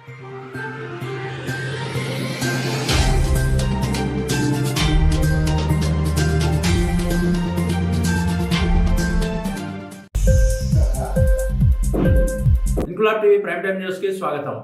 Inquilab TV prime time news కి స్వాగతం.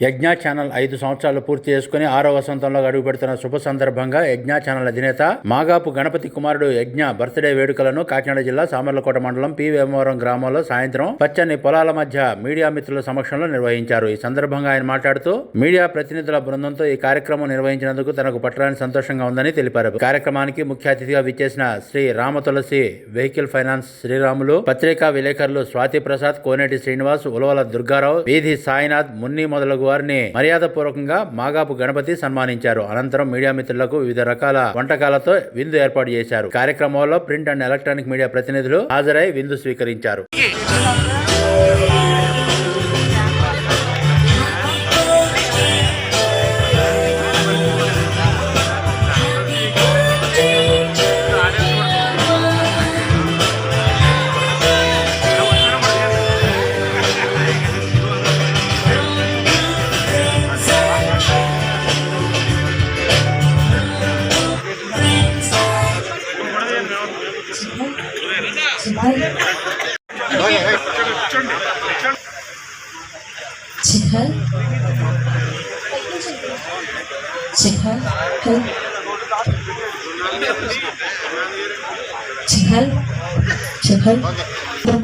యజ్ఞ ఛానల్ 5 సంవత్సరాలు పూర్తి చేసుకుని 6వ వసంతంలో అడుగు పెడుతున్న శుభ సందర్భంగా యజ్ఞ ఛానల్ అధినేత మాగాపు గణపతి కుమారుడు యజ్ఞ బర్త్డే వేడుకలను కాకినాడ జిల్లా సామర్లకోట మండలం పి వేమవరం గ్రామంలో సాయంత్రం పచ్చని పొలాల మధ్య మీడియా మిత్రుల సమక్షంలో నిర్వహించారు. ఈ సందర్భంగా ఆయన మాట్లాడుతూ మీడియా ప్రతినిధుల బృందంతో ఈ కార్యక్రమం నిర్వహించినందుకు తనకు పట్టరాని సంతోషంగా ఉందని తెలిపారు. కార్యక్రమానికి ముఖ్య అతిథిగా విచ్చేసిన శ్రీ రామతులసి వెహికల్ ఫైనాన్స్ శ్రీరాములు, పత్రికా విలేకరులు స్వాతి ప్రసాద్, కోనేటి శ్రీనివాస్, ఉలవల దుర్గారావు, వీధి సాయినాథ్, మున్ని మొదలగు వారిని మర్యాదపూర్వకంగా మాగాపు గణపతి సన్మానించారు. అనంతరం మీడియా మిత్రులకు వివిధ రకాల వంటకాలతో విందు ఏర్పాటు చేశారు. కార్యక్రమంలో ప్రింట్ అండ్ ఎలక్ట్రానిక్ మీడియా ప్రతినిధులు హాజరై విందు స్వీకరించారు.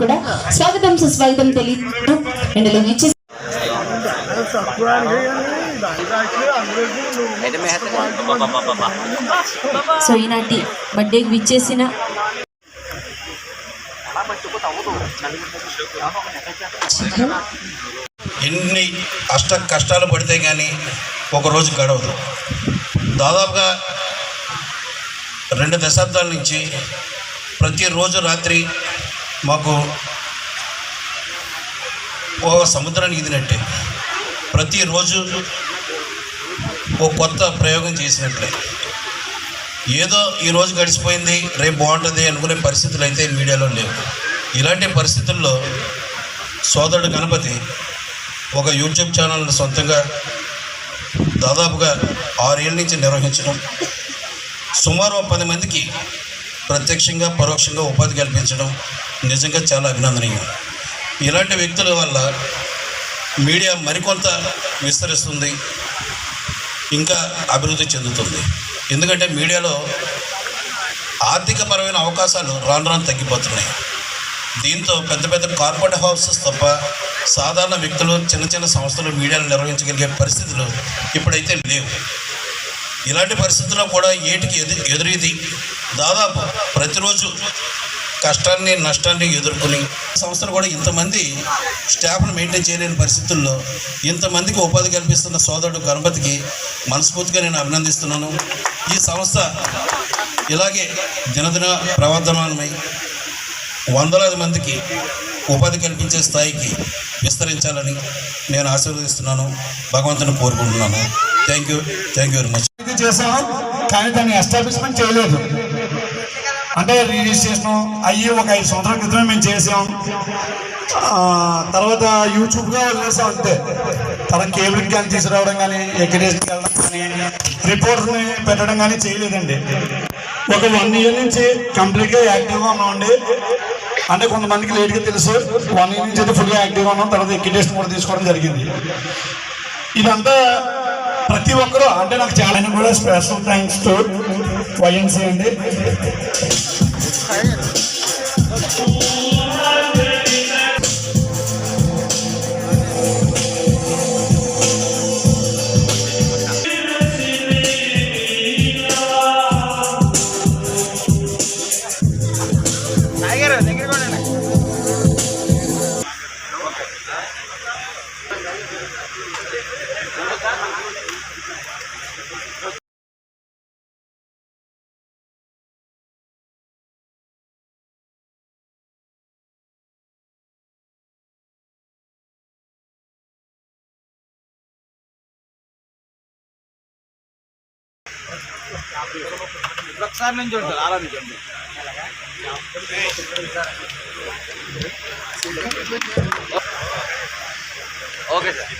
కూడా స్వాగతం సుస్వాగతం తెలియదు. సో ఈనాటి బర్త్డేకి విచ్చేసిన ఎన్ని కష్టాలు పడితే కానీ ఒకరోజు గడవదు. దాదాపుగా 2 దశాబ్దాల నుంచి ప్రతిరోజు రాత్రి మాకు ఒక సముద్రానికి ఇదినట్టే, ప్రతిరోజు ఓ కొత్త ప్రయోగం చేసినట్లే. ఏదో ఈరోజు గడిచిపోయింది, రేపు బాగుంటుంది అనుకునే పరిస్థితులు అయితే మీడియాలో లేవు. ఇలాంటి పరిస్థితుల్లో సోదరుడు గణపతి ఒక యూట్యూబ్ ఛానల్ సొంతంగా దాదాపుగా 6 ఏళ్ళ నుంచి నిర్వహించడం, సుమారు 10 మందికి ప్రత్యక్షంగా పరోక్షంగా ఉపాధి కల్పించడం నిజంగా చాలా అభినందనీయం. ఇలాంటి వ్యక్తుల వల్ల మీడియా మరికొంత విస్తరిస్తుంది, ఇంకా అభివృద్ధి చెందుతుంది. ఎందుకంటే మీడియాలో ఆర్థికపరమైన అవకాశాలు రాను రాను తగ్గిపోతున్నాయి. దీంతో పెద్ద పెద్ద కార్పొరేట్ హౌసెస్ తప్ప సాధారణ వ్యక్తులు, చిన్న చిన్న సంస్థలు మీడియాను నిర్వహించగలిగే పరిస్థితులు ఇప్పుడైతే లేవు. ఇలాంటి పరిస్థితుల్లో కూడా ఏటికి ఎదురీది దాదాపు ప్రతిరోజు కష్టాన్ని నష్టాన్ని ఎదుర్కొని సంస్థలు కూడా ఇంతమంది స్టాఫ్ను మెయింటైన్ చేయలేని పరిస్థితుల్లో ఇంతమందికి ఉపాధి కల్పిస్తున్న సోదరుడు గణపతికి మనస్ఫూర్తిగా నేను అభినందిస్తున్నాను. ఈ సంస్థ ఇలాగే దినదిన ప్రవర్ధమానమై వందలాది మందికి ఉపాధి కల్పించే స్థాయికి విస్తరించాలని నేను ఆశీర్వదిస్తున్నాను, భగవంతుని కోరుకుంటున్నాను. Thank you very much. చేసాం కానీ దాన్ని ఎస్టాబ్లిష్మెంట్ చేయలేదు. అంటే రిజిస్ట్రేషన్ అయ్యి ఒక 5 సంవత్సరాల క్రితమే మేము చేసాం. తర్వాత యూట్యూబ్గా వదిలేసాం అంతే. తన కేబుల్కి కానీ తీసుకురావడం కానీ, ఎక్రిడేషన్కి వెళ్ళడం కానీ, రిపోర్ట్ని పెట్టడం కానీ చేయలేదండి. ఒక 1 ఇయర్ నుంచి కంప్లీట్గా యాక్టివ్గా ఉన్నామండి. అంటే కొంతమందికి లేట్గా తెలుసు, 1 ఇయర్ నుంచి అయితే ఫుల్గా యాక్టివ్గా ఉన్నాం. తర్వాత ఎక్రిడేషన్ కూడా తీసుకోవడం జరిగింది. ఇదంతా ప్రతి ఒక్కరూ, అంటే నాకు చాలా కూడా స్పెషల్ థ్యాంక్స్ టు వైఎన్సీ అండి. ఒకసారి నుంచి ఉంటుంది అలా నుంచి ఉంటుంది ఓకే సార్.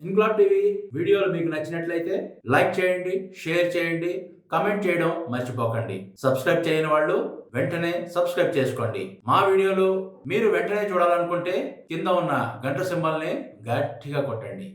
ఇన్క్లాబ్ టీవీ వీడియోలు మీకు నచ్చినట్లయితే లైక్ చేయండి, షేర్ చేయండి, కమెంట్ చేయడం మర్చిపోకండి. సబ్స్క్రైబ్ చేయని వాళ్ళు వెంటనే సబ్స్క్రైబ్ చేసుకోండి. మా వీడియోలు మీరు వెంటనే చూడాలనుకుంటే కింద ఉన్న గంట సింబల్ని గట్టిగా కొట్టండి.